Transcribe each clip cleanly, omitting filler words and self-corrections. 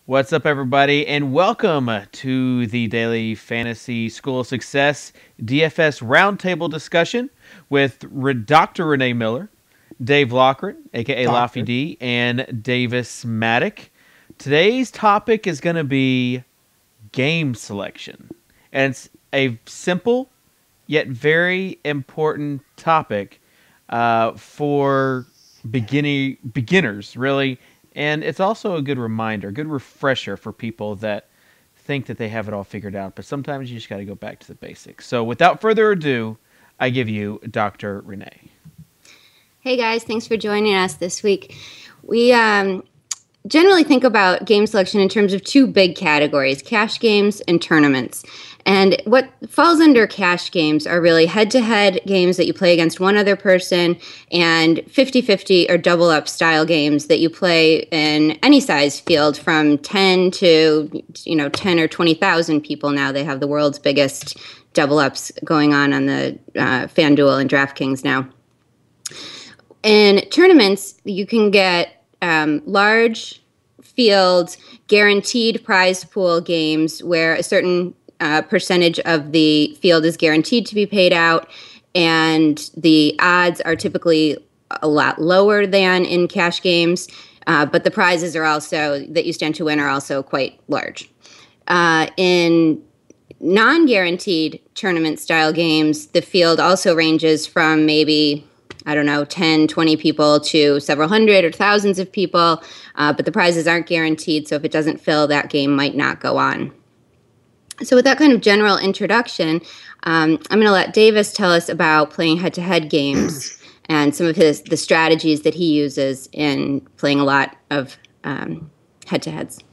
What's up, everybody, and welcome to the Daily Fantasy School of Success DFS Roundtable discussion with Dr. Renee Miller, Dave Lochran, aka Laffy D, and Davis Maddock. Today's topic is going to be game selection, and it's a simple yet very important topic for beginners, really. And it's also a good reminder, a good refresher for people that think that they have it all figured out, but sometimes you just got to go back to the basics. So without further ado, I give you Dr. Renee. Hey guys, thanks for joining us this week. We generally think about game selection in terms of two big categories, cash games and tournaments. And what falls under cash games are really head-to-head games that you play against one other person, and 50-50 or double-up style games that you play in any size field from 10 to 10 or 20,000 people now. They have the world's biggest double-ups going on the FanDuel and DraftKings now. In tournaments, you can get large field, guaranteed prize pool games where a certain percentage of the field is guaranteed to be paid out, and the odds are typically a lot lower than in cash games, but the prizes are also that you stand to win are also quite large. In non-guaranteed tournament style games, the field also ranges from maybe 10, 20 people to several hundred or thousands of people, but the prizes aren't guaranteed, so if it doesn't fill, that game might not go on. So with that kind of general introduction, I'm going to let Davis tell us about playing head-to-head games and some of the strategies that he uses in playing a lot of head-to-heads.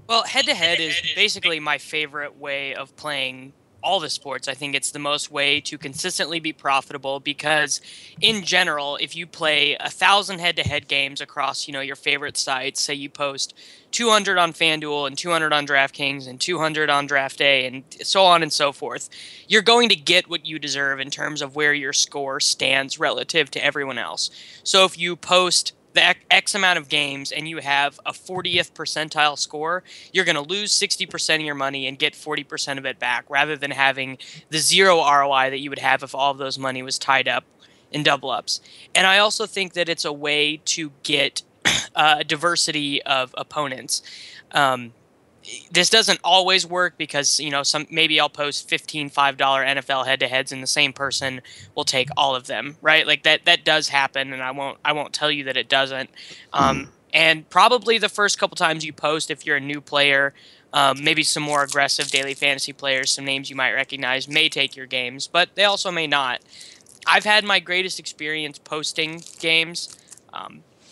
Well, head-to-head is basically my favorite way of playing all the sports. I think it's the most way to consistently be profitable because, in general, if you play 1,000 head-to-head games across, your favorite sites, say you post 200 on FanDuel and 200 on DraftKings and 200 on Draft Day and so on and so forth, you're going to get what you deserve in terms of where your score stands relative to everyone else. So if you post the X amount of games and you have a 40th percentile score, you're going to lose 60% of your money and get 40% of it back, rather than having the zero ROI that you would have if all of those money was tied up in double ups. And I also think that it's a way to get a diversity of opponents. This doesn't always work because, maybe I'll post 15 $5 NFL head-to-heads and the same person will take all of them, right? Like that does happen, and I won't tell you that it doesn't. And probably the first couple times you post, if you're a new player, maybe some more aggressive daily fantasy players, some names you might recognize, may take your games, but they also may not. I've had my greatest experience posting games,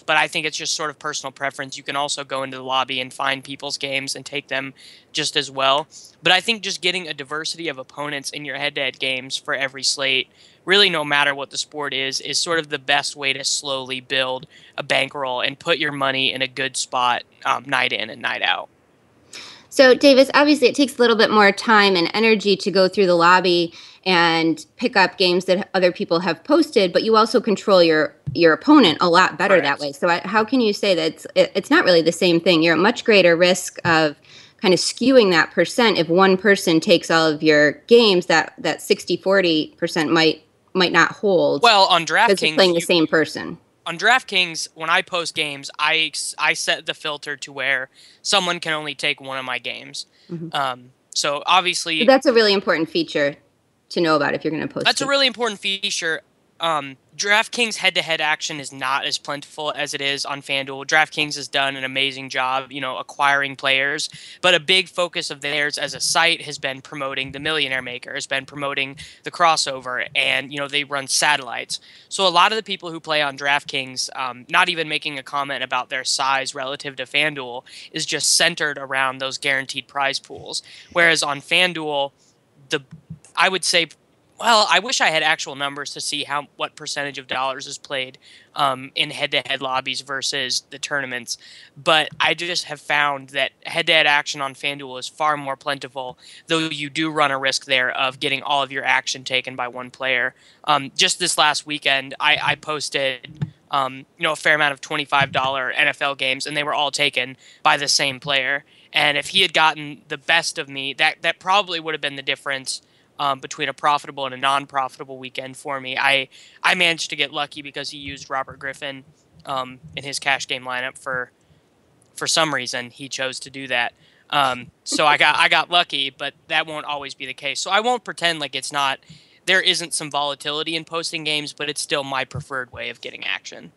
but I think it's just sort of personal preference. You can also go into the lobby and find people's games and take them just as well. But I think just getting a diversity of opponents in your head-to-head games for every slate, really no matter what the sport is sort of the best way to slowly build a bankroll and put your money in a good spot night in and night out. So, Davis, obviously it takes a little bit more time and energy to go through the lobby and pick up games that other people have posted, but you also control your opponent a lot better that way. So how can you say that it's not really the same thing? You're at much greater risk of kind of skewing that percent. If one person takes all of your games, that 60-40% might not hold. Well, on DraftKings, because you're playing the same person. On DraftKings, when I post games, I set the filter to where someone can only take one of my games. Mm-hmm. So obviously, so that's a really important feature to know about if you're going to post. That's a really important feature. DraftKings head-to-head action is not as plentiful as it is on FanDuel. DraftKings has done an amazing job, acquiring players, but a big focus of theirs as a site has been promoting the Millionaire Maker, has been promoting the crossover, and, they run satellites. So a lot of the people who play on DraftKings, not even making a comment about their size relative to FanDuel, is just centered around those guaranteed prize pools. Whereas on FanDuel, I would say, well, I wish I had actual numbers to see what percentage of dollars is played in head-to-head lobbies versus the tournaments. But I just have found that head-to-head action on FanDuel is far more plentiful, though you do run a risk there of getting all of your action taken by one player. Just this last weekend, I posted a fair amount of $25 NFL games, and they were all taken by the same player. And if he had gotten the best of me, that probably would have been the difference between a profitable and a non-profitable weekend for me. I managed to get lucky because he used Robert Griffin in his cash game lineup for some reason. He chose to do that. So I got lucky, but that won't always be the case. So I won't pretend like there isn't some volatility in posting games, but it's still my preferred way of getting action.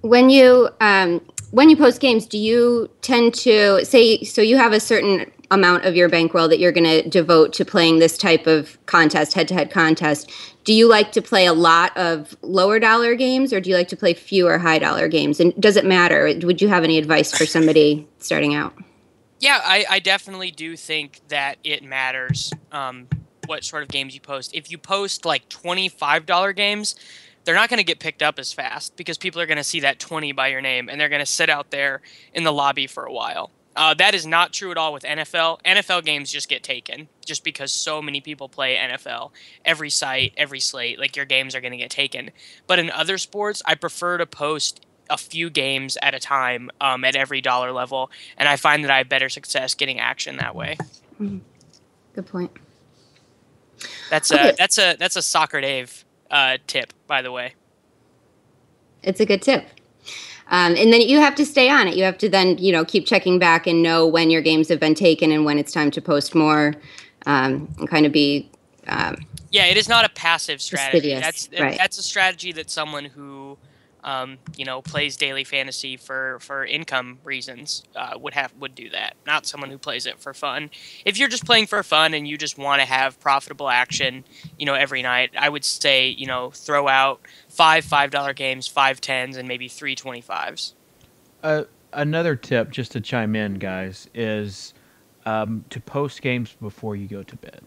When you post games, do you tend to say, so you have a certain amount of your bankroll that you're going to devote to playing this type of contest, head-to-head contest? Do you like to play a lot of lower dollar games, or do you like to play fewer high dollar games? And does it matter? Would you have any advice for somebody starting out? Yeah, I definitely do think that it matters what sort of games you post. If you post like $25 games, they're not going to get picked up as fast because people are going to see that 20 by your name, and they're going to sit out there in the lobby for a while. That is not true at all with NFL. NFL games just get taken just because so many people play NFL. Every site, every slate, like your games are going to get taken. But in other sports, I prefer to post a few games at a time at every dollar level, and I find that I have better success getting action that way. Mm-hmm. Good point. That's a Soccer Dave tip, by the way. It's a good tip. And then you have to stay on it. You have to then, keep checking back and know when your games have been taken and when it's time to post more, and kind of be it is not a passive strategy. Right. That's a strategy that someone who plays daily fantasy for income reasons would do that. Not someone who plays it for fun. If you're just playing for fun and you just want to have profitable action, every night, I would say, throw out five $5 games, 5 10s, and maybe 3 25s. Another tip, just to chime in, guys, is to post games before you go to bed.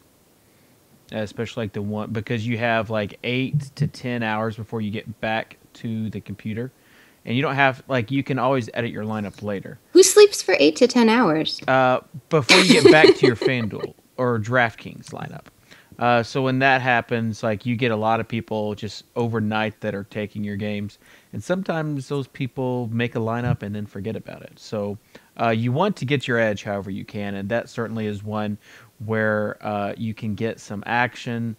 Especially like the one, because you have like 8 to 10 hours before you get back to the computer, and you don't have, you can always edit your lineup later. Who sleeps for 8 to 10 hours? Before you get back to your FanDuel or DraftKings lineup. So when that happens, you get a lot of people just overnight that are taking your games, and sometimes those people make a lineup and then forget about it. So you want to get your edge however you can, and that certainly is one where you can get some action.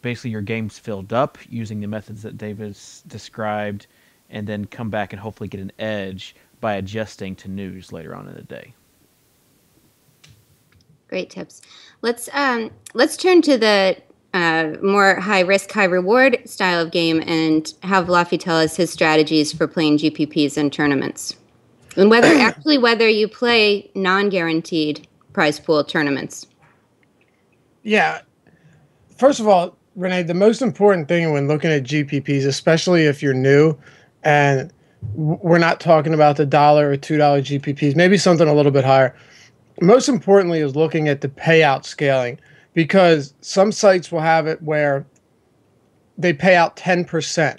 Basically, your game's filled up using the methods that Davis described, and then come back and hopefully get an edge by adjusting to news later on in the day. Great tips. Let's turn to the more high risk, high reward style of game, and have Laffy tell us his strategies for playing GPPs and tournaments, and whether you play non-guaranteed prize pool tournaments. Yeah. First of all, Renee, the most important thing when looking at GPPs, especially if you're new, and we're not talking about the $1 or $2 GPPs, maybe something a little bit higher. Most importantly is looking at the payout scaling, because some sites will have it where they pay out 10%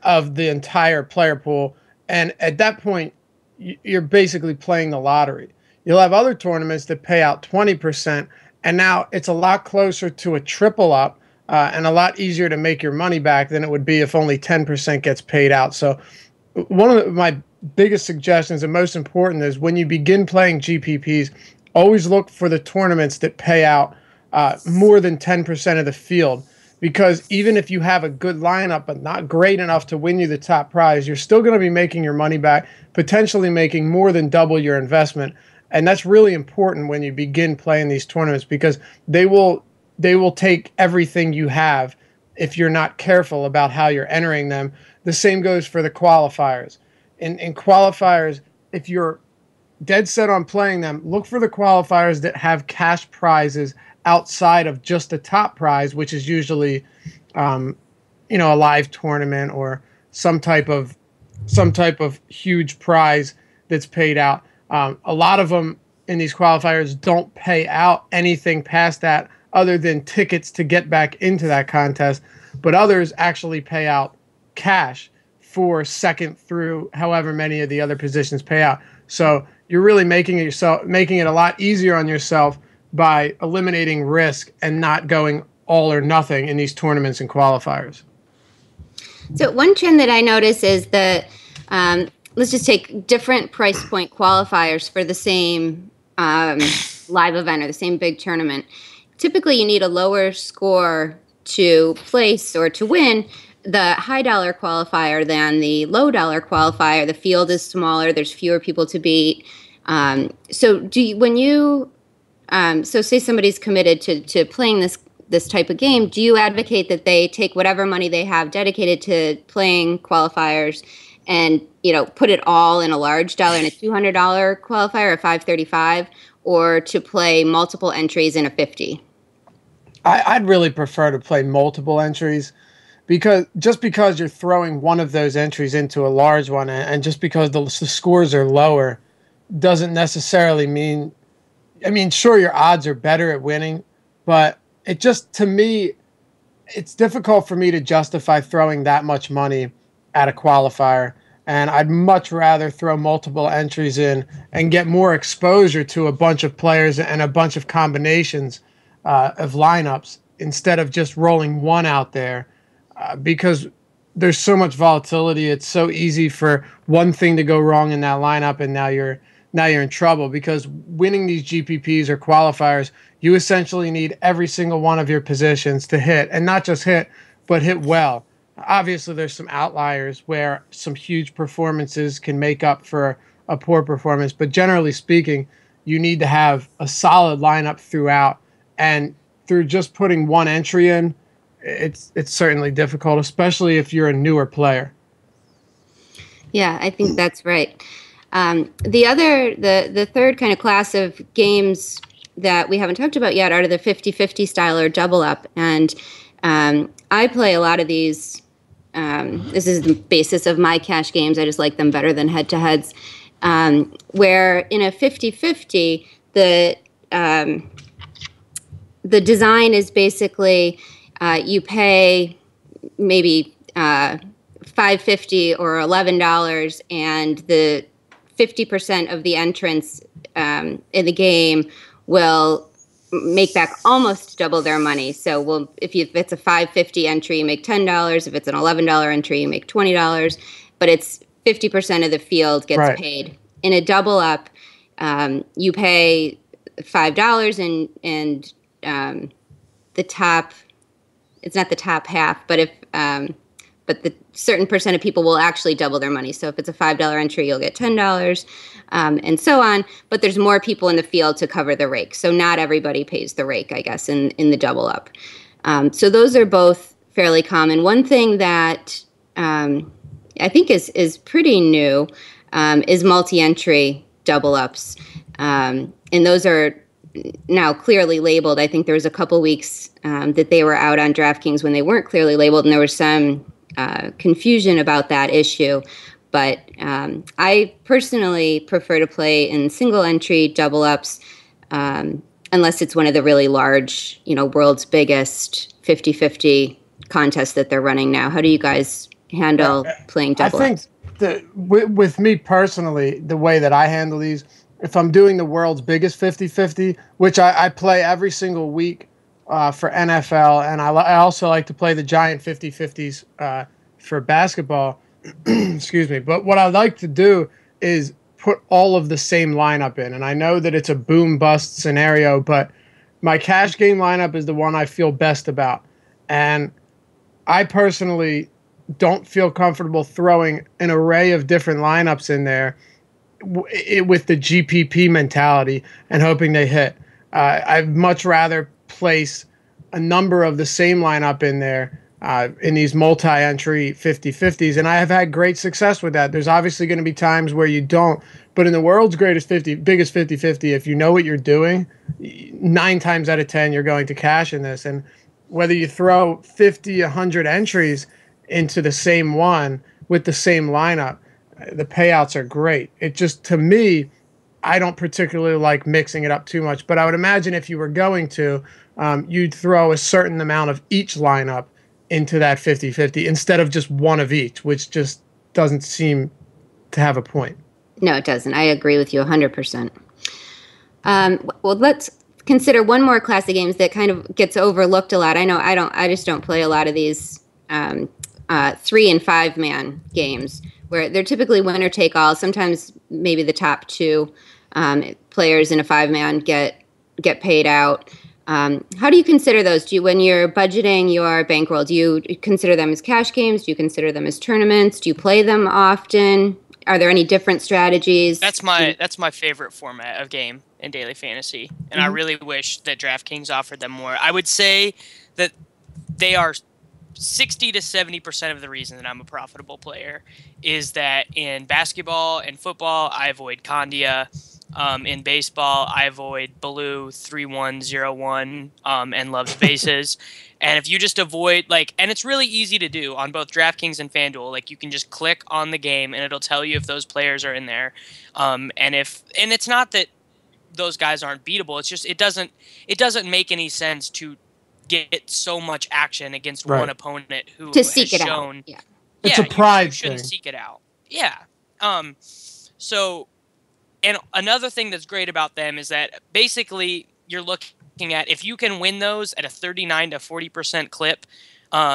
of the entire player pool, and at that point, you're basically playing the lottery. You'll have other tournaments that pay out 20%, and now it's a lot closer to a triple up and a lot easier to make your money back than it would be if only 10% gets paid out. So one of my biggest suggestions and most important is when you begin playing GPPs, always look for the tournaments that pay out more than 10% of the field. Because even if you have a good lineup but not great enough to win you the top prize, you're still going to be making your money back, potentially making more than double your investment. And that's really important when you begin playing these tournaments, because they will take everything you have if you're not careful about how you're entering them. The same goes for the qualifiers. In qualifiers, if you're dead set on playing them, look for the qualifiers that have cash prizes outside of just the top prize, which is usually a live tournament or some type of huge prize that's paid out. A lot of them in these qualifiers don't pay out anything past that other than tickets to get back into that contest, but others actually pay out cash for second through however many of the other positions pay out. So you're really making it a lot easier on yourself by eliminating risk and not going all or nothing in these tournaments and qualifiers. So one trend that I notice is that let's just take different price point qualifiers for the same live event or the same big tournament. Typically, you need a lower score to place or to win the high dollar qualifier than the low dollar qualifier. The field is smaller. There's fewer people to beat. So do you, when you so say somebody's committed to playing this type of game, do you advocate that they take whatever money they have dedicated to playing qualifiers and, put it all in a large dollar in a $200 qualifier, a $535, or to play multiple entries in a 50? I'd really prefer to play multiple entries, because you're throwing one of those entries into a large one, and just because the scores are lower doesn't necessarily mean, sure, your odds are better at winning, but it just, to me, it's difficult for me to justify throwing that much money at a qualifier. And I'd much rather throw multiple entries in and get more exposure to a bunch of players and a bunch of combinations of lineups instead of just rolling one out there, because there's so much volatility. It's so easy for one thing to go wrong in that lineup, and now you're in trouble, because winning these GPPs or qualifiers, you essentially need every single one of your positions to hit, and not just hit, but hit well. Obviously, there's some outliers where some huge performances can make up for a poor performance, but generally speaking, you need to have a solid lineup throughout, and through just putting one entry in, it's certainly difficult, especially if you're a newer player. Yeah, I think that's right. The third kind of class of games that we haven't talked about yet are the 50-50 style or double up. And I play a lot of these. This is the basis of my cash games. I just like them better than head-to-heads. Where in a 50-50, the design is basically you pay maybe $5.50 or $11, and the 50% of the entrants in the game will make back almost double their money. So if it's a $5.50 entry, you make $10. If it's an $11 entry, you make $20. But it's 50% of the field gets paid. In a double up, you pay $5, and the top, it's not the top half, but but the certain percent of people will actually double their money. So if it's a $5 entry, you'll get $10, and so on. But there's more people in the field to cover the rake. So not everybody pays the rake, I guess, in the double up. So those are both fairly common. One thing that I think is pretty new is multi-entry double ups. And those are now clearly labeled. I think there was a couple weeks that they were out on DraftKings when they weren't clearly labeled, and there was some confusion about that issue. But I personally prefer to play in single entry double ups, unless it's one of the really large, world's biggest 50-50 contests that they're running now. How do you guys handle playing double ups? I think with me personally, the way that I handle these, if I'm doing the world's biggest 50-50, which I play every single week for NFL, and I also like to play the giant 50-50s for basketball. Excuse me. But what I like to do is put all of the same lineup in. And I know that it's a boom-bust scenario, but my cash game lineup is the one I feel best about. And I personally don't feel comfortable throwing an array of different lineups in there with the GPP mentality and hoping they hit. I'd much rather place a number of the same lineup in there in these multi-entry 50-50s, and I have had great success with that. There's obviously going to be times where you don't, but in the world's biggest 50-50, if you know what you're doing, 9 times out of 10 you're going to cash in this. And whether you throw 50, 100 entries into the same one with the same lineup, the payouts are great. It just, to me, I don't particularly like mixing it up too much, but I would imagine if you were going to, you'd throw a certain amount of each lineup into that 50-50 instead of just one of each, which just doesn't seem to have a point. No, it doesn't. I agree with you 100%. Well, let's consider one more class of games that kind of gets overlooked a lot. I know I just don't play a lot of these 3 and 5 man games where they're typically winner take all. Sometimes maybe the top 2 players in a 5 man get paid out. How do you consider those? When you're budgeting your bankroll, do you consider them as cash games? Do you consider them as tournaments? Do you play them often? Are there any different strategies? That's my favorite format of game in daily fantasy, and I really wish that DraftKings offered them more. I would say that they are 60 to 70% of the reason that I'm a profitable player is that in basketball and football, I avoid Candia. In baseball, I avoid Baloo 3101 and loves bases. And if you just avoid and it's really easy to do on both DraftKings and FanDuel. Like you can just click on the game and it'll tell you if those players are in there. And it's not that those guys aren't beatable. It's just it doesn't make any sense to get so much action against one opponent who to seek has it shown. out. Yeah. It's a pride you shouldn't thing. seek it out. Yeah. So. And another thing that's great about them is that basically you're looking at if you can win those at a 39 to 40% clip,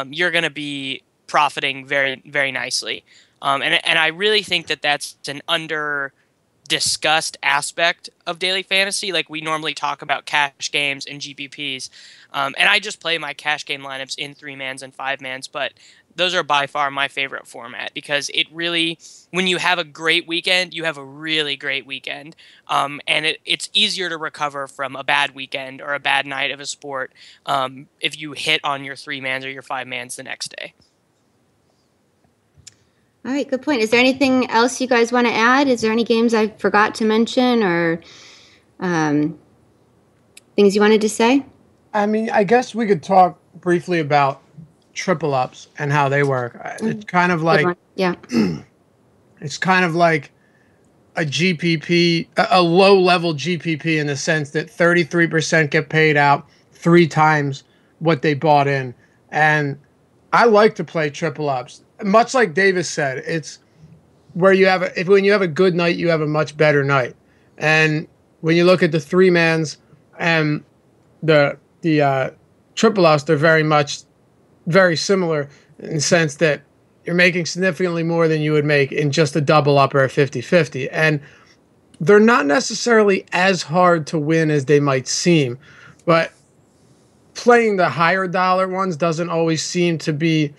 you're going to be profiting very, very nicely. And I really think that that's an under discussed aspect of daily fantasy. Like we normally talk about cash games and GPPs. And I just play my cash game lineups in 3-mans and 5-mans, but those are by far my favorite format because it really, when you have a great weekend, you have a really great weekend. And it's easier to recover from a bad weekend or a bad night of a sport if you hit on your 3-mans or your 5-mans the next day. All right, good point. Is there anything else you guys want to add? Is there any games I forgot to mention or things you wanted to say? I mean, I guess we could talk briefly about triple ups and how they work. It's kind of like it's kind of like a GPP, a low level GPP in the sense that 33% get paid out 3 times what they bought in. And I like to play triple ups. Much like Davis said, it's where you have when you have a good night, you have a much better night. And when you look at the 3-mans and the triple ups, they're very similar in the sense that you're making significantly more than you would make in just a double up or a 50-50. And they're not necessarily as hard to win as they might seem, but playing the higher dollar ones doesn't always seem to be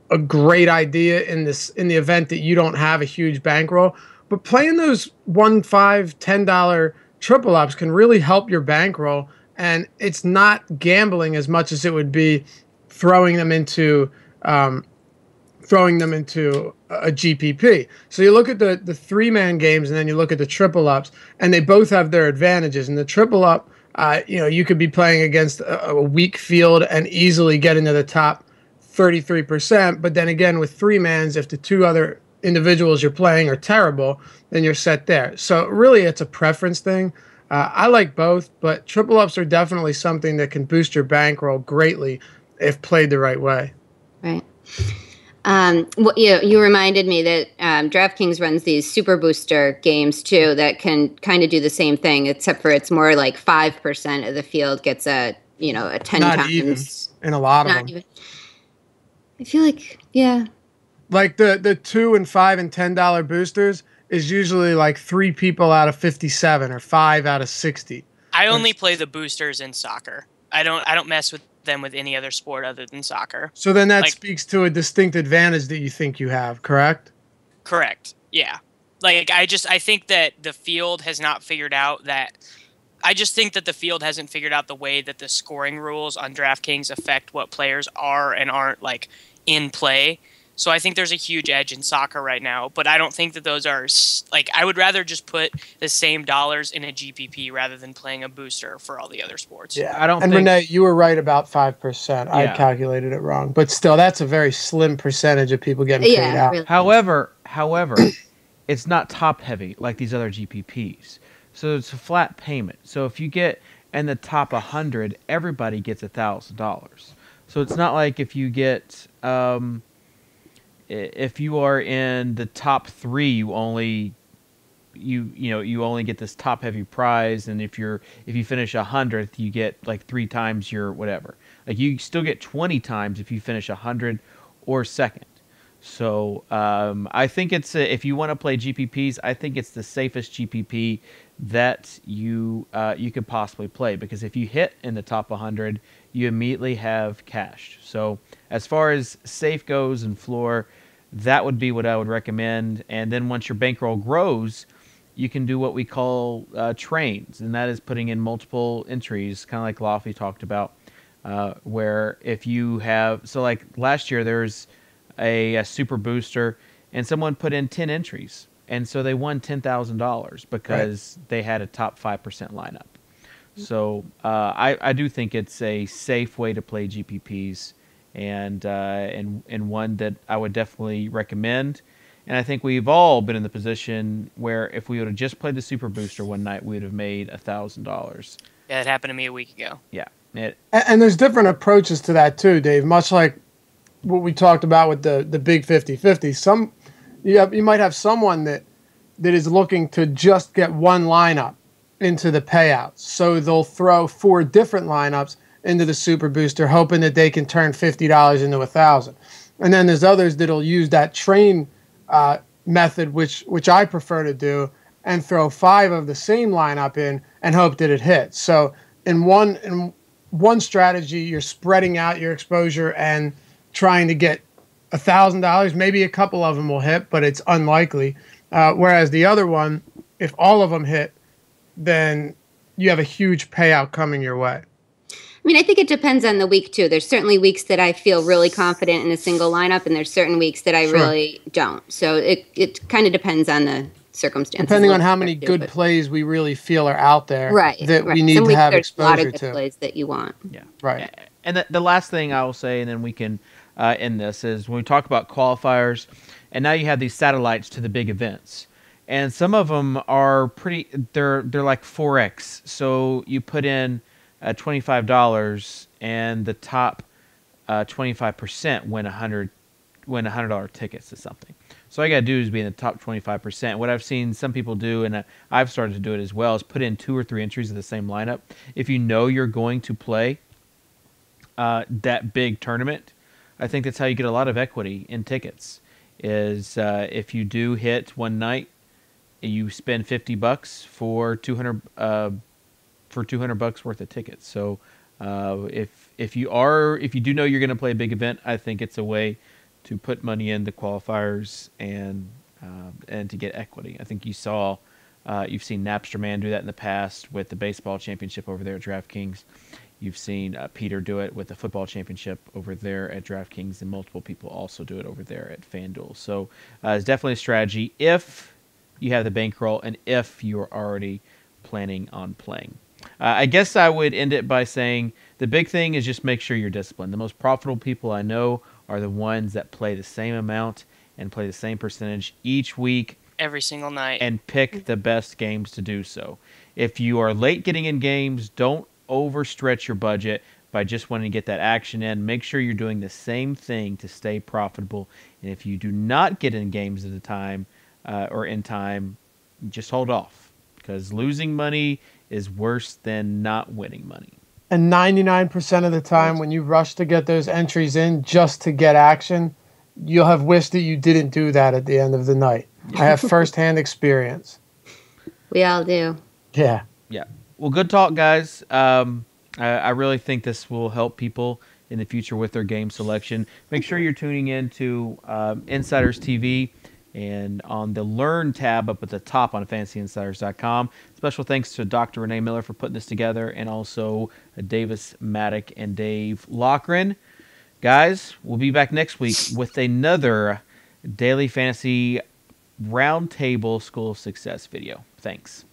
a great idea in the event that you don't have a huge bankroll. But playing those $1, $5, $10 triple ups can really help your bankroll, and it's not gambling as much as it would be throwing them into a GPP. So you look at the 3-man games and then you look at the triple ups, and they both have their advantages. And the triple up, you could be playing against a weak field and easily get into the top 33%. But then again, with 3-mans, if the 2 other individuals you're playing are terrible, then you're set there. So really, it's a preference thing. I like both, but triple ups are definitely something that can boost your bankroll greatly if played the right way. Right. You reminded me that DraftKings runs these super booster games too that can kind of do the same thing, except for it's more like 5% of the field gets a 10 Not times. even in a lot of them. Even. I feel like, yeah. Like the $2 and $5 and $10 boosters is usually like 3 people out of 57 or 5 out of 60. I only play the boosters in soccer. I don't mess with them with any other sport other than soccer. So then that speaks to a distinct advantage that you think you have, correct? Correct. Yeah. I think that the field has not figured out that. I just think that the field hasn't figured out the way that the scoring rules on DraftKings affect what players are and aren't in play. So I think there's a huge edge in soccer right now, but I don't think that those are I would rather just put the same dollars in a GPP rather than playing a booster for all the other sports. Yeah, and Renee, you were right about 5%. Yeah. I calculated it wrong, but still, that's a very slim percentage of people getting paid out. Really. However, it's not top heavy like these other GPPs. So it's a flat payment. So if you get in the top 100, everybody gets $1,000. So it's not like if you get if you are in the top 3, you only you only get this top heavy prize, and if you finish 100th, you get like 3 times your whatever. Like you still get 20 times if you finish 100 or second. So I think it's if you want to play GPPs, I think it's the safest GPP that you could possibly play, because if you hit in the top 100, you immediately have cashed. So as far as safe goes and floor, that would be what I would recommend. And then once your bankroll grows, you can do what we call trains, and that is putting in multiple entries, kind of like Lofty talked about, where if you have, so like last year there's a super booster, and someone put in 10 entries, and so they won $10,000 because they had a top 5% lineup. So I do think it's a safe way to play GPPs, and one that I would definitely recommend. And I think we've all been in the position where if we would have just played the super booster one night, we would have made $1,000. Yeah, it happened to me a week ago. Yeah. And there's different approaches to that too, Dave, much like what we talked about with the big 50-50. You might have someone that is looking to just get one lineup into the payouts. So they'll throw 4 different lineups into the super booster, hoping that they can turn $50 into $1,000. And then there's others that'll use that train method, which I prefer to do, and throw 5 of the same lineup in and hope that it hits. So in one strategy, you're spreading out your exposure and trying to get $1,000. Maybe a couple of them will hit, but it's unlikely. Whereas the other one, if all of them hit, then you have a huge payout coming your way. I mean, I think it depends on the week too. There's certainly weeks that I feel really confident in a single lineup, and there's certain weeks that I really don't. So it kind of depends on the circumstances. Depending on how many good plays we really feel are out there, that we need Some to have there's exposure a lot of good to. plays that you want. Yeah. Right. And the last thing I will say, and then we can end this, is when we talk about qualifiers, and now you have these satellites to the big events. And some of them are they're like 4x. So you put in $25, and the top 25% win $100 tickets to something. So all you got to do is be in the top 25%. What I've seen some people do, and I've started to do it as well, is put in 2 or 3 entries of the same lineup. If you know you're going to play that big tournament, I think that's how you get a lot of equity in tickets. Is if you do hit one night, you spend $50 for $200 worth of tickets. So if you do know you're going to play a big event, I think it's a way to put money in the qualifiers and to get equity. I think you've seen Napster Man do that in the past with the baseball championship over there at DraftKings. You've seen Peter do it with the football championship over there at DraftKings, and multiple people also do it over there at FanDuel. So it's definitely a strategy if you have the bankroll and if you're already planning on playing. I guess I would end it by saying the big thing is just make sure you're disciplined. The most profitable people I know are the ones that play the same amount and play the same percentage each week, every single night, and pick the best games to do so. If you are late getting in games, don't overstretch your budget by just wanting to get that action in. Make sure you're doing the same thing to stay profitable. And if you do not get in games at a time or in time, just hold off, because losing money is worse than not winning money. And 99% of the time, when you rush to get those entries in just to get action, you'll have wished that you didn't do that at the end of the night. I have firsthand experience. We all do. Yeah. Yeah. Well, good talk, guys. I really think this will help people in the future with their game selection. Make sure you're tuning in to Insiders TV and on the Learn tab up at the top on fantasyinsiders.com. Special thanks to Dr. Renee Miller for putting this together, and also Davis Maddock and Dave Loughran. Guys, we'll be back next week with another Daily Fantasy Roundtable School of Success video. Thanks.